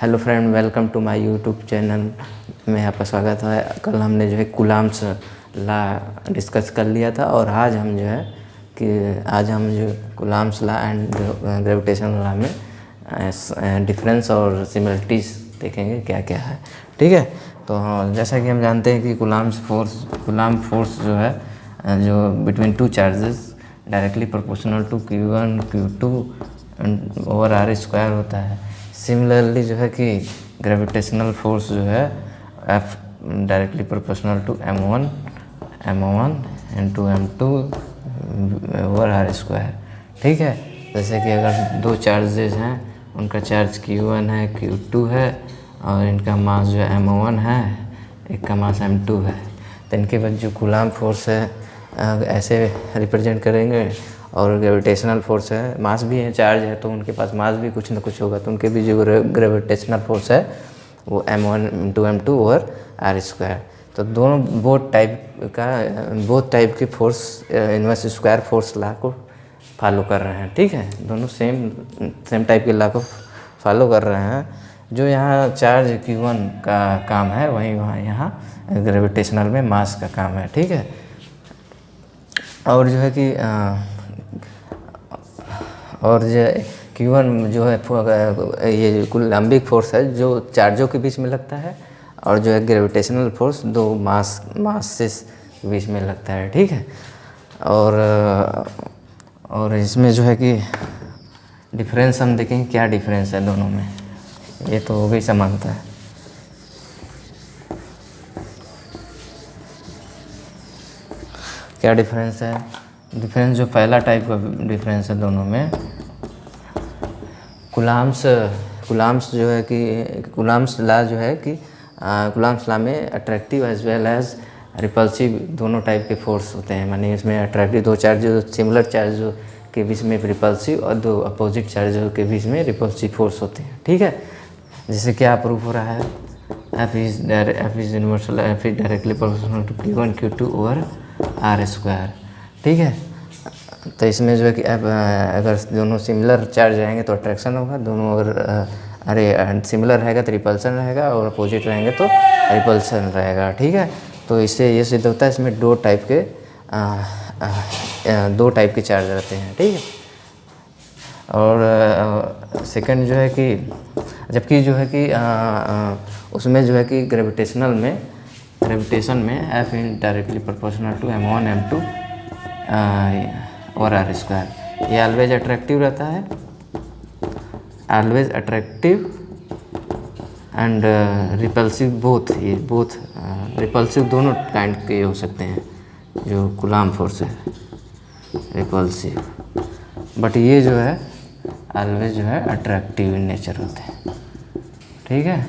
Hello friend, welcome to my YouTube channel में आपका स्वागत है। कल हमने जो है कूलम्ब्स लॉ डिस्कस कर लिया था और आज हम जो है जो Coulomb's law and gravitational law में डिफरेंस और सिमिलरिटीज़ देखेंगे क्या क्या है। ठीक है, तो जैसा कि हम जानते हैं कि कूलम्ब फोर्स जो है जो between two charges directly proportional to Q1 Q2 over are square होता है। सिमिलरली जो है कि ग्रेविटेशनल फोर्स जो है F directly proportional to M1 into M2 over are square. ठीक है, जैसे कि अगर दो चार्जेज हैं, उनका चार्ज Q1 है, Q2 है और इनका मास जो M1 है, एक का मास M2 है, तो इनके बाद जो कूलम्ब फोर्स है ऐसे रिप्रेजेंट करेंगे। और ग्रेविटेशनल फोर्स है, मास भी है, चार्ज है, तो उनके पास मास भी कुछ ना कुछ होगा, तो उनके भी जो ग्रेविटेशनल फोर्स है वो M1 into M2 over are square. तो दोनों बोथ टाइप के force inverse square force law को फॉलो कर रहे हैं। ठीक है, दोनों सेम टाइप के लॉ को फॉलो कर रहे हैं। जो यहाँ चार्ज Q1 का काम है वहीं यहाँ ग्रेविटेशनल में मास का काम है। ठीक है, और जो है कि और जो Q1 जो है ये कूलम्बिक फोर्स है जो चार्जों के बीच में लगता है, और जो है ग्रेविटेशनल फोर्स दो मासेस के बीच में लगता है। ठीक है, और इसमें जो है कि डिफरेंस हम देखेंगे क्या डिफरेंस है दोनों में। ये तो हो गई समानता है। क्या डिफरेंस है? डिफरेंस जो पहला टाइप का डिफरेंस है दोनों में, कूलम्ब्स जो है कि कूलम्ब्स लॉ जो है कि कूलम्ब्स लॉ में attractive as well as repulsive दोनों टाइप के फोर्स होते हैं। माने इसमें अट्रैक्टिव दो चार्ज सिमिलर चार्ज के बीच में रिपल्सिव और दो अपोजिट चार्ज के बीच में रिपल्सिव फोर्स होते हैं। ठीक है, जैसे क्या प्रूफ हो रहा है, F is directly proportional to Q1 Q2 over are square. ठीक है, तो इसमें जो है कि अगर दोनों सिमिलर चार्ज रहेंगे तो अट्रैक्शन होगा, दोनों अगर सिमिलर रहेगा तो रिपल्सन रहेगा, और अपोजिट रहेंगे तो रिपल्सन रहेगा। ठीक है, तो इससे ये सिद्ध होता है इसमें दो टाइप के चार्ज रहते हैं। ठीक है, और सेकंड जो है कि जबकि जो है कि उसमें जो है कि ग्रेविटेशन में F is directly proportional to M1 M2 और आर स्क्वायर। ये ऑलवेज अट्रैक्टिव रहता है, always attractive and repulsive both repulsive दोनों काइंड के हो सकते हैं। जो कूलम्ब फोर्स है रिपल्सिव, बट ये जो है ऑलवेज जो है अट्रैक्टिव इन नेचर होते हैं। ठीक है,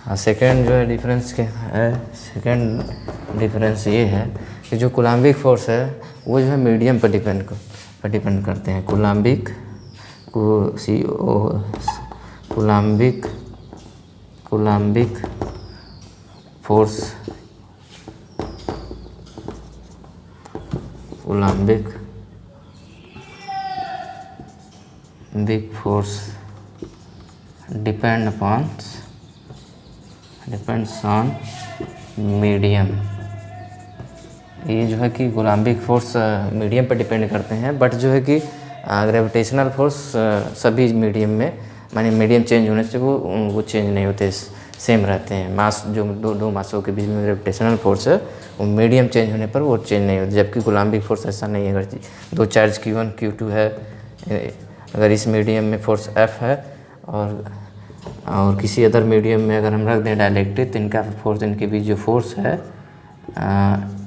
हाँ, सेकेंड जो है डिफरेंस क्या है, सेकेंड डिफरेंस ये है कि जो कूलम्बिक फोर्स है वो जो है मीडियम पर डिपेंड करते हैं। Coulombic force depends on medium. ये जो है कि कूलम्बिक फोर्स मीडियम पर डिपेंड करते हैं, बट जो है कि ग्रेविटेशनल फोर्स सभी मीडियम में, माने मीडियम चेंज होने से वो चेंज नहीं होते, सेम रहते हैं। मास जो दो मासों के बीच में ग्रेविटेशनल फोर्स है वो मीडियम चेंज होने पर वो चेंज नहीं होती, जबकि कूलम्बिक फोर्स ऐसा नहीं है। अगर दो चार्ज Q1 Q2 है, अगर इस मीडियम में फोर्स F है और किसी अदर मीडियम में अगर हम रख दें डायरेक्टली, तो इनका फोर्स, इनके बीच जो फोर्स है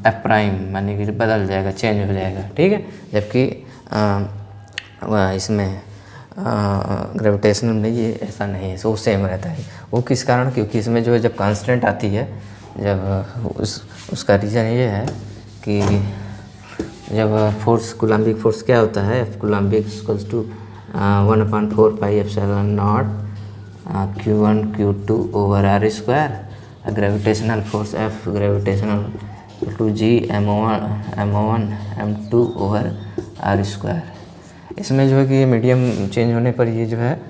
F प्राइम माने कि बदल जाएगा, चेंज हो जाएगा। ठीक है, जबकि इसमें ग्रेविटेशनल में ये ऐसा नहीं है, वो सेम रहता है। वो किस कारण? क्योंकि इसमें जो है जब कांस्टेंट आती है, जब उसका रीज़न ये है कि जब फोर्स कूलम्बिक फोर्स क्या होता है, F Coulombic equals to 1/4 pi epsilon naught Q1 Q2 over are square. Gravitational force F gravitational to G M1 M2 over are square. इसमें जो है कि ये मीडियम चेंज होने पर ये जो है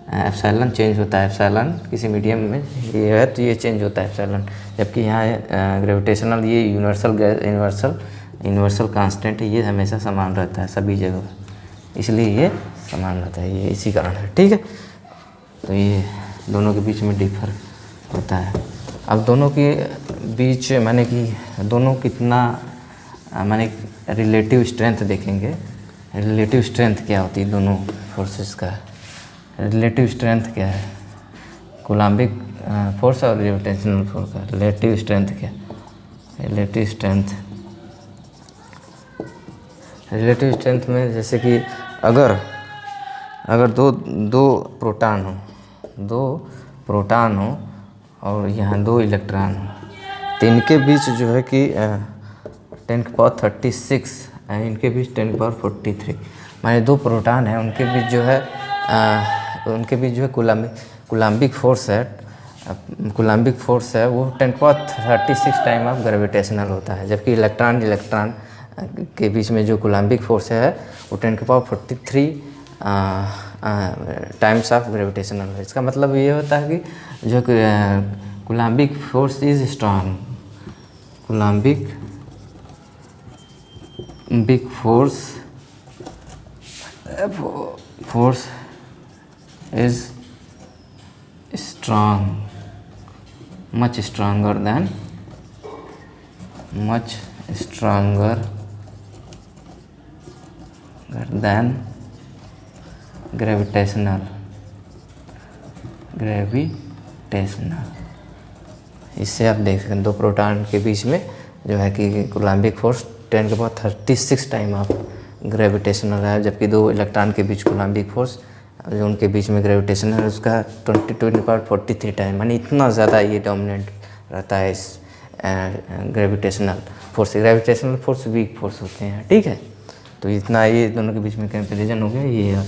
एप्सिलॉन चेंज होता है, एप्सिलॉन किसी मीडियम में ये है तो ये चेंज होता है एप्सिलॉन, जबकि यहाँ ग्रेविटेशनल ये यूनिवर्सल कांस्टेंट है, ये हमेशा समान रहता है सभी जगह, इसलिए ये समान रहता है, ये इसी कारण है। ठीक है, तो ये दोनों के बीच में डिफर होता है। अब दोनों के बीच माने कि दोनों कितना माने रिलेटिव स्ट्रेंथ देखेंगे। रिलेटिव स्ट्रेंथ क्या होती है दोनों फोर्सेस का, रिलेटिव स्ट्रेंथ क्या है, कूलम्बिक फोर्स और ग्रेविटेशनल फोर्स का रिलेटिव स्ट्रेंथ क्या, रिलेटिव स्ट्रेंथ में जैसे कि अगर दो प्रोटॉन हो और यहाँ 2 इलेक्ट्रॉन हो, तो इनके बीच जो है कि 10⁻36 इनके बीच 10⁻43 माने 2 प्रोटॉन हैं, उनके बीच जो है कूलम्बिक फोर्स है वो 10⁻36 टाइम ऑफ ग्रेविटेशनल होता है, जबकि इलेक्ट्रॉन के बीच में जो कूलम्बिक फोर्स है वो 10⁻43 टाइम्स ऑफ ग्रेविटेशनल है। इसका मतलब ये होता है कि जो Coulombic force is strong, Coulombic force is strong, much stronger than gravitational। इससे आप देख सकते हैं 2 प्रोटॉन के बीच में जो है कि Coulombic force 10⁻36 time of gravitational है, जबकि 2 इलेक्ट्रॉन के बीच कूलम्बिक फोर्स जो उनके बीच में ग्रेविटेशन है उसका 10⁻43 टाइम, यानी इतना ज़्यादा ये डोमिनेंट रहता है इस ग्रेविटेशनल फोर्स वीक फोर्स होते हैं। ठीक है, तो इतना ये दोनों के बीच में कंपैरिजन हो गया, ये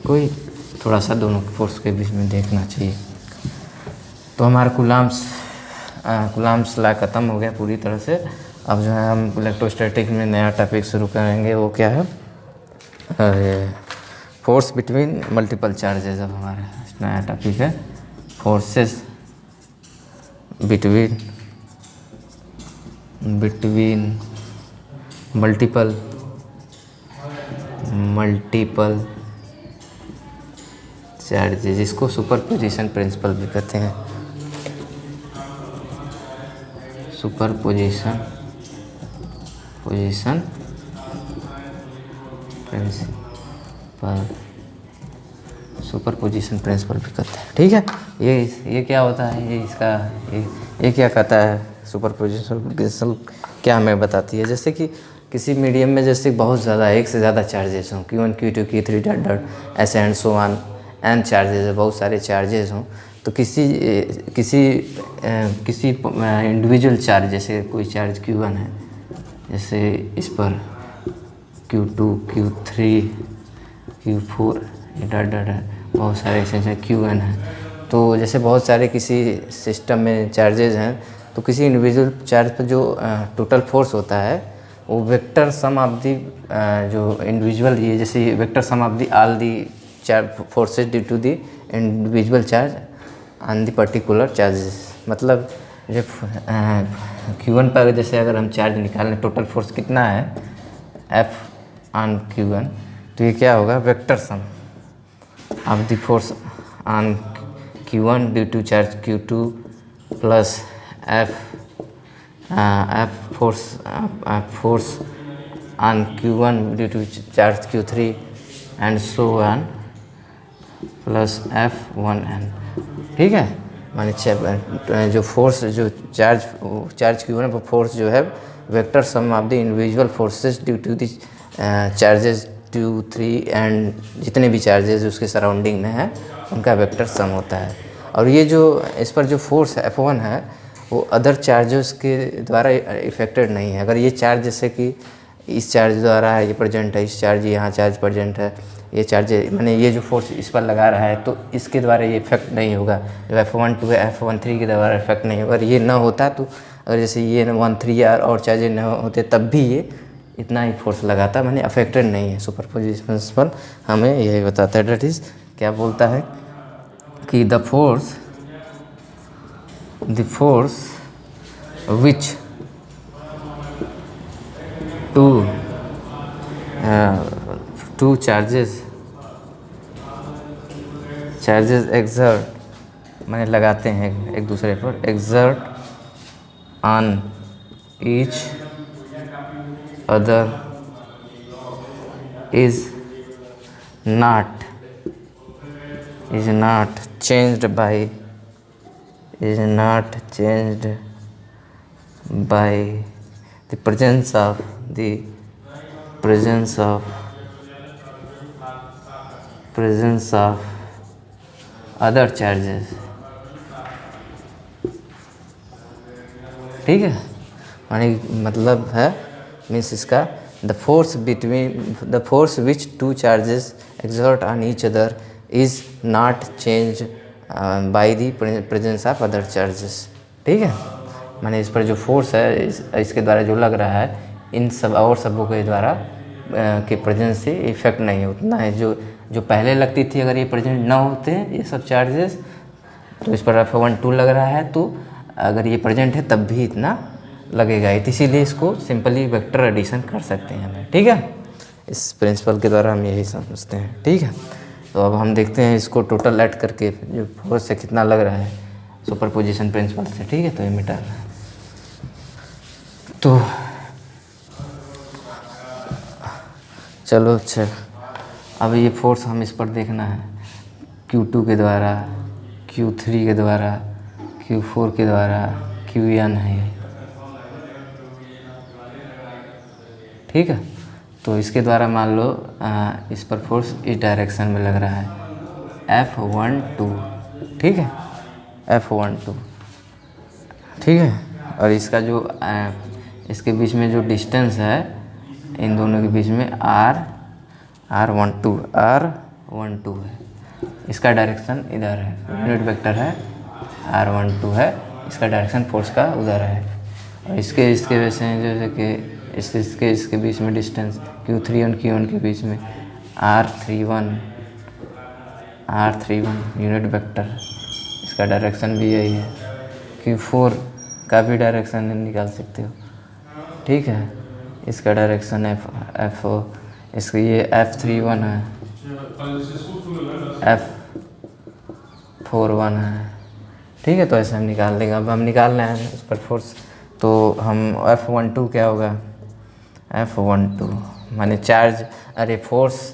कोई थोड़ा सा दोनों फोर्स के बीच में देखना चाहिए। तो हमारा कूलम्ब्स लॉ ख़त्म हो गया पूरी तरह से। अब जो है हम इलेक्ट्रोस्टैटिक में नया टॉपिक शुरू करेंगे, वो क्या है, फोर्स बिटवीन मल्टीपल चार्जेस। अब हमारा नया टॉपिक है फोर्सेस बिटवीन मल्टीपल चार्जेस, जिसको सुपरपोजिशन प्रिंसिपल भी कहते हैं। सुपरपोजिशन प्रिंसिपल भी कहते हैं। ठीक है, ये क्या होता है, ये क्या कहता है, सुपरपोजिशन प्रिंसिपल क्या हमें बताती है। जैसे कि किसी मीडियम में जैसे बहुत ज़्यादा एक से ज़्यादा चार्जेस हों, Q1 Q2 Q3 डॉट ऐसे and so on, n charges है, बहुत सारे चार्जेस हों, तो किसी इंडिविजुअल चार्ज, जैसे कोई चार्ज Q1 है, जैसे इस पर Q2 Q3 Q4 डॉट बहुत सारे ऐसे Qn है, तो जैसे बहुत सारे किसी सिस्टम में चार्जेस हैं, तो किसी इंडिविजुअल चार्ज पर जो टोटल फोर्स होता है वो वेक्टर सम ऑफ दी जो इंडिविजुअल, ये जैसे vector sum of the all the charge forces due to the individual charge on the particular charges. मतलब जो Q1 पर जैसे अगर हम चार्ज निकालें, टोटल फोर्स कितना है F ऑन Q1, तो ये क्या होगा, vector sum of the force on Q1 due to charge Q2 plus F force on Q1 due to charge Q3 and so on plus F1n। ठीक है, माने जो फोर्स जो चार्ज Q1 पर फोर्स जो है vector sum of the individual forces due to the charges 2 3 and जितने भी चार्जेस उसके सराउंडिंग में हैं उनका वेक्टर सम होता है। और ये जो इस पर जो फोर्स F1 है वो अदर चार्जेस के द्वारा इफेक्टेड नहीं है। अगर ये चार्ज जैसे कि इस चार्ज द्वारा ये प्रेजेंट है, इस चार्ज यहाँ चार्ज प्रेजेंट है, ये चार्ज माने ये जो फोर्स इस पर लगा रहा है तो इसके द्वारा ये इफेक्ट नहीं होगा, जो F12 है F13 के द्वारा इफेक्ट नहीं होगा। अगर ये ना होता तो अगर जैसे ये 1 3 और चार्जेस ना होते तब भी ये इतना ही फोर्स लगाता, माने अफेक्टेड नहीं है। सुपरपोजिशन प्रिंसिपल हमें यही बताता है, डेट इज़ क्या बोलता है कि the force which two charges exert मैंने लगाते हैं एक दूसरे पर, exert on each other is not changed by the presence of other charges। ठीक है, माने मतलब है मीन्स इसका the force which two charges exert on each other is not changed by the presence of other charges। ठीक है, माने इस पर जो फोर्स है इसके द्वारा जो लग रहा है इन सब और सबों के द्वारा के प्रेजेंस से इफेक्ट नहीं उतना है जो पहले लगती थी। अगर ये प्रेजेंट ना होते ये सब चार्जेस तो इस पर F12 लग रहा है, तो अगर ये प्रेजेंट है तब भी इतना लगेगा, इसीलिए इसको सिंपली वेक्टर एडिशन कर सकते हैं हमें। ठीक है, इस प्रिंसिपल के द्वारा हम यही समझते हैं। ठीक है, तो अब हम देखते हैं इसको टोटल ऐड करके जो फोर्स से कितना लग रहा है सुपरपोजिशन प्रिंसिपल से। ठीक है, तो ये मिटा रहा है। तो चलो अच्छा, अब ये फोर्स हम इस पर देखना है Q2 के द्वारा, Q3 के द्वारा, Q4 के द्वारा, Qn है ये। ठीक है, तो इसके द्वारा मान लो इस पर फोर्स इस डायरेक्शन में लग रहा है F12। ठीक है, F12। ठीक है, और इसका जो इसके बीच में जो डिस्टेंस है इन दोनों के बीच में R12 है। इसका डायरेक्शन इधर है, यूनिट वेक्टर है R12 है, इसका डायरेक्शन फोर्स का उधर है। और इसके वजह से जैसे कि इसके बीच में डिस्टेंस Q3 और Q1 के बीच में R31 यूनिट वेक्टर, इसका डायरेक्शन भी यही है। Q4 का भी डायरेक्शन निकाल सकते हो। ठीक है, इसका डायरेक्शन इसका ये F31 है, F41 है। ठीक है, तो ऐसे हम निकाल देंगे। अब हम निकाल रहे हैं इस पर फोर्स, तो हम F12 क्या होगा, F12 माने चार्ज, अरे force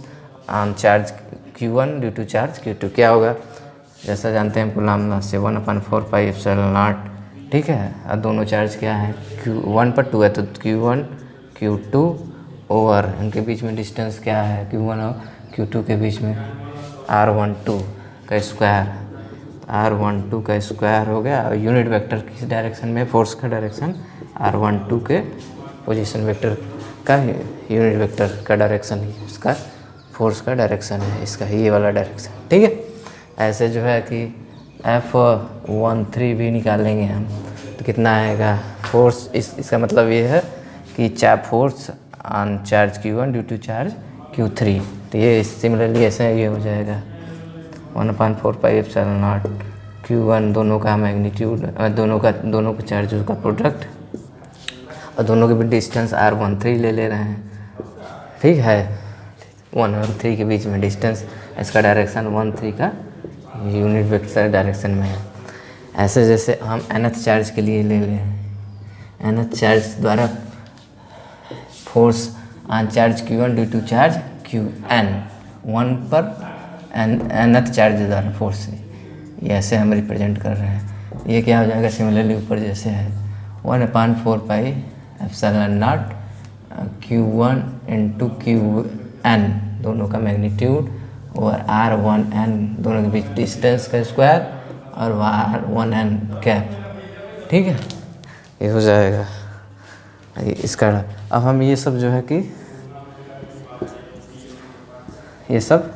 on charge Q1 due to charge Q2 क्या होगा, जैसा जानते हैं कूलम्ब लॉ से 1/4πε0। ठीक है, और दोनों चार्ज क्या है, Q1 पर 2 है तो Q1 Q2 ओवर इनके बीच में डिस्टेंस क्या है Q1 और Q2 के बीच में R12 का स्क्वायर हो गया। और यूनिट वेक्टर किस डायरेक्शन में, फोर्स का डायरेक्शन R12 के पोजीशन वेक्टर का यूनिट वेक्टर का डायरेक्शन ही इसका फोर्स का डायरेक्शन है, इसका ये वाला डायरेक्शन। ठीक है, ऐसे जो है कि F13 भी निकालेंगे हम, तो कितना आएगा फोर्स, इसका मतलब ये है कि force on charge Q1 due to charge Q3। तो ये सिमिलरली ऐसे ये हो जाएगा 1/4πε0 Q1 दोनों का मैग्नीट्यूड, दोनों का चार्ज का प्रोडक्ट, और दोनों के भी डिस्टेंस R13 ले रहे हैं। ठीक है, 1 और 3 के बीच में डिस्टेंस, इसका डायरेक्शन 13 का यूनिट वेक्टर डायरेक्शन में है। ऐसे जैसे हम nth चार्ज के लिए ले लें, nth चार्ज द्वारा force on charge Q1 due to charge Qn 1 पर nth चार्ज द्वारा फोर्स, ये ऐसे हम रिप्रेजेंट कर रहे हैं। ये क्या हो जाएगा, सिमिलरली ऊपर जैसे है 1/4πε0 Q1 इंटू Qn दोनों का मैग्नीट्यूड और R1n दोनों के बीच डिस्टेंस का स्क्वायर और R1n कैप। ठीक है, ये हो जाएगा इसका। अब हम ये सब जो है कि ये सब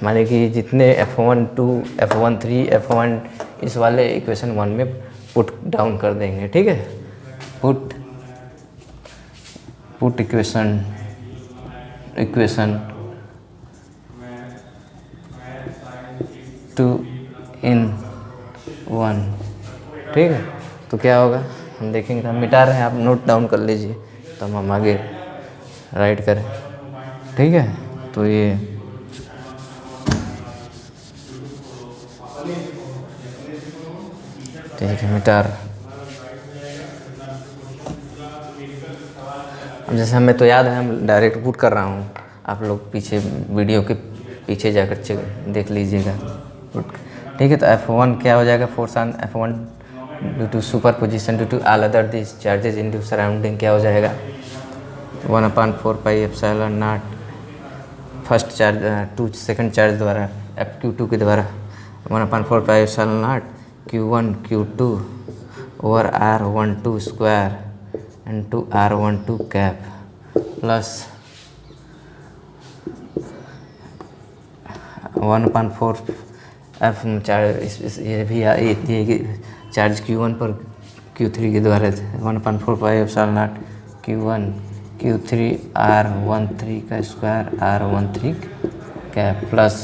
माने कि जितने F12 F13 F1 इस वाले इक्वेशन 1 में पुट डाउन कर देंगे। ठीक है, पुट इक्वेशन 2 इन वन। ठीक है, तो क्या होगा हम देखेंगे, हम मिटा रहे हैं, आप नोट डाउन कर लीजिए तो हम आगे राइट करें। ठीक है, तो ये ठीक है मिटा रहा। अब जैसे हमें तो याद है, हम डायरेक्ट पुट कर रहा हूँ, आप लोग पीछे वीडियो के पीछे जाकर चेक देख लीजिएगा। ठीक है, तो F1 क्या हो जाएगा, force on F1 due to superposition due to all other this charges in surrounding क्या हो जाएगा 1/4 pi epsilon naught first charge 2 second charge द्वारा Q2 के द्वारा 1/4 pi epsilon naught Q1 Q2 over R12 square into R12 cap plus 1/4 F charge, ये भी ये charge Q1 पर Q3 के द्वारा 1/4 pi epsilon naught Q1 Q3 R13 का square R13 cap plus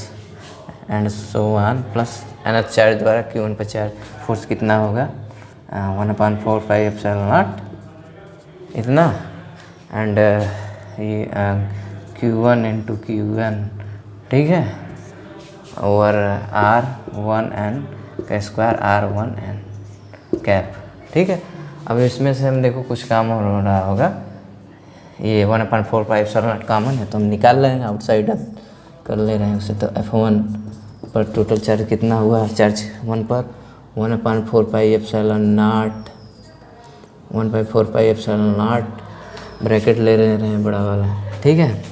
and so one plus nth charge द्वारा Q1 पर charge force कितना होगा 1/4 पाई एप्सिलॉन नॉट इतना एंड ये Q1 इंटू Q1 ठीक है ओवर R1N का स्क्वायर R1N कैप। ठीक है, अब इसमें से हम देखो कुछ काम हो रहा होगा, ये 1/4 पाई एप्सिलॉन नॉट कॉमन है तो हम निकाल लेंगे, आउटसाइड कर ले रहे हैं उसे। तो F1 पर टोटल चार्ज कितना हुआ, चार्ज 1 पर 1/4 pi epsilon not 1/4 pi epsilon not bracket ले रहे हैं बड़ा वाला। ठीक है,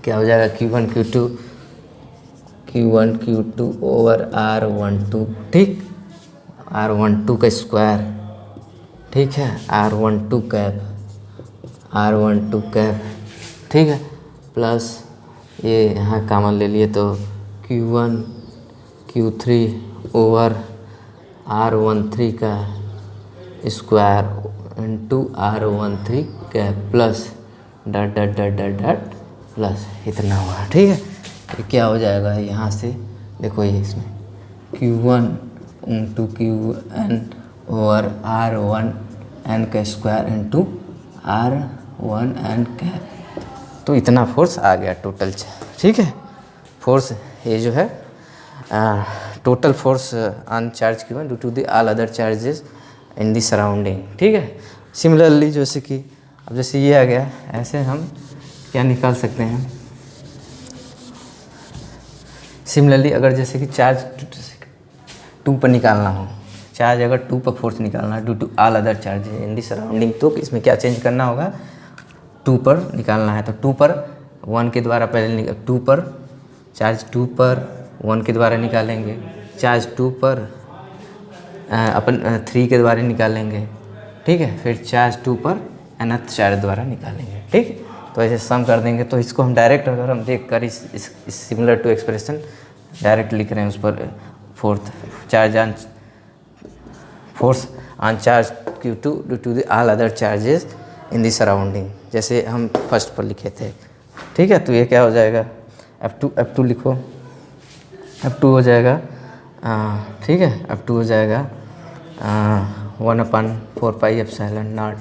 क्या हो जाएगा Q1 Q2 ओवर R12 ठीक R12 का स्क्वायर ठीक है R12 कैप ठीक है प्लस ये यहाँ कॉमन ले लिए तो Q1 Q3 ओवर R13 का square into R13 cap plus dot plus इतना हुआ। ठीक है, तो क्या हो जाएगा यहाँ से देखो, ये इसमें Q1 into Qn over R1N का स्क्वायर इंटू R1N कैप, तो इतना फोर्स आ गया टोटल। ठीक है, फोर्स ये जो है total force on charge Q1 due to the all other charges in the surrounding. ठीक है, सिमिलरली जैसे कि अब जैसे ये आ गया, ऐसे हम क्या निकाल सकते हैं, सिमिलरली अगर जैसे कि चार्ज 2 पर निकालना हो, चार्ज अगर 2 पर फोर्स निकालना due to all other charge in the surrounding, तो इसमें क्या चेंज करना होगा, 2 पर निकालना है तो 2 पर 1 के द्वारा पहले 2 पर चार्ज 2 पर 1 के द्वारा निकालेंगे, चार्ज 2 पर अपन 3 के द्वारा निकालेंगे। ठीक है, फिर चार्ज 2 पर nth चार्ज द्वारा निकालेंगे। ठीक, तो ऐसे सम कर देंगे। तो इसको हम डायरेक्ट अगर हम देख कर इस सिमिलर टू एक्सप्रेशन डायरेक्ट लिख रहे हैं उस पर force on charge Q2 due to the all other charges in the surrounding, जैसे हम फर्स्ट पर लिखे थे। ठीक है, तो ये क्या हो जाएगा F2 लिखो, F2 हो जाएगा ठीक है, F2 हो जाएगा 1/4 पाई एप्सिलॉन नॉट,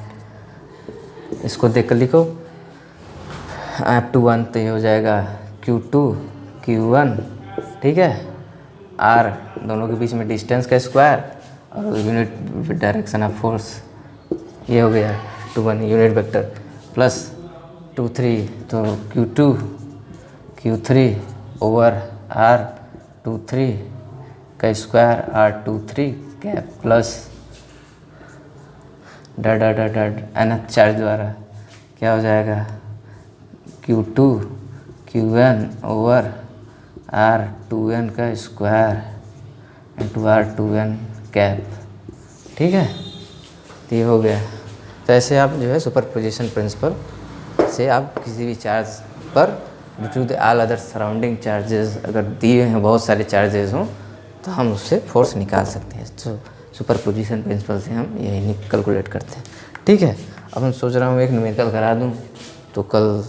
इसको देख कर लिखो F2 तो ये हो जाएगा Q2 Q1 ठीक है, R दोनों के बीच में डिस्टेंस का स्क्वायर और यूनिट डायरेक्शन ऑफ फोर्स, ये हो गया 2 यूनिट वेक्टर प्लस 2 3 तो Q3 ओवर R23 का square R23 cap plus nth charge द्वारा क्या हो जाएगा Q2 Qn ओवर R2n का स्क्वायर इंटू R2n कैप। ठीक है, तो ये हो गया। तो ऐसे आप जो है सुपरपोजिशन प्रिंसिपल से आप किसी भी चार्ज पर due to the all other surrounding charges अगर दिए हैं, बहुत सारे चार्जेस हों, तो हम उससे फोर्स निकाल सकते हैं। तो सुपरपोजिशन प्रिंसिपल से हम यही कैलकुलेट करते हैं। ठीक है, अब मैं सोच रहा हूँ एक न्यूमेरिकल करा दूँ तो कल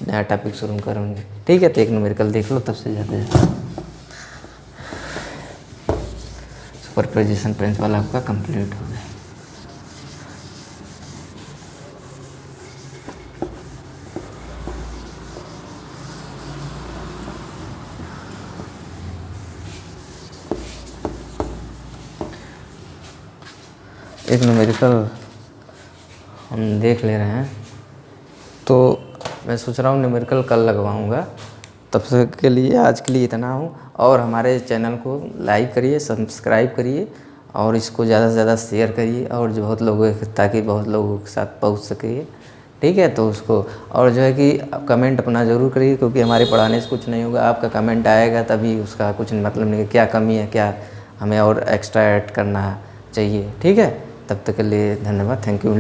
नया टॉपिक शुरू करूँगी। ठीक है, तो एक न्यूमेरिकल देख लो तब से जाते हैं। सुपरपोजिशन प्रिंसिपल आपका कंप्लीट हो गया। एक न्यूमेरिकल हम देख ले रहे हैं, तो मैं सोच रहा हूँ न्यूमेरिकल कल लगवाऊँगा। तब तक के लिए आज के लिए इतना हूँ। और हमारे चैनल को लाइक करिए, सब्सक्राइब करिए और इसको ज़्यादा से ज़्यादा शेयर करिए, और जो बहुत लोगों ताकि बहुत लोगों के साथ पहुँच सके। ठीक है, तो उसको और जो है कि कमेंट अपना ज़रूर करिए, क्योंकि हमारे पढ़ाने से कुछ नहीं होगा। आपका कमेंट आएगा तभी उसका कुछ मतलब नहीं, क्या कमी है, क्या हमें और एक्स्ट्रा ऐड करना चाहिए। ठीक है, तब तक के लिए धन्यवाद, थैंक यू।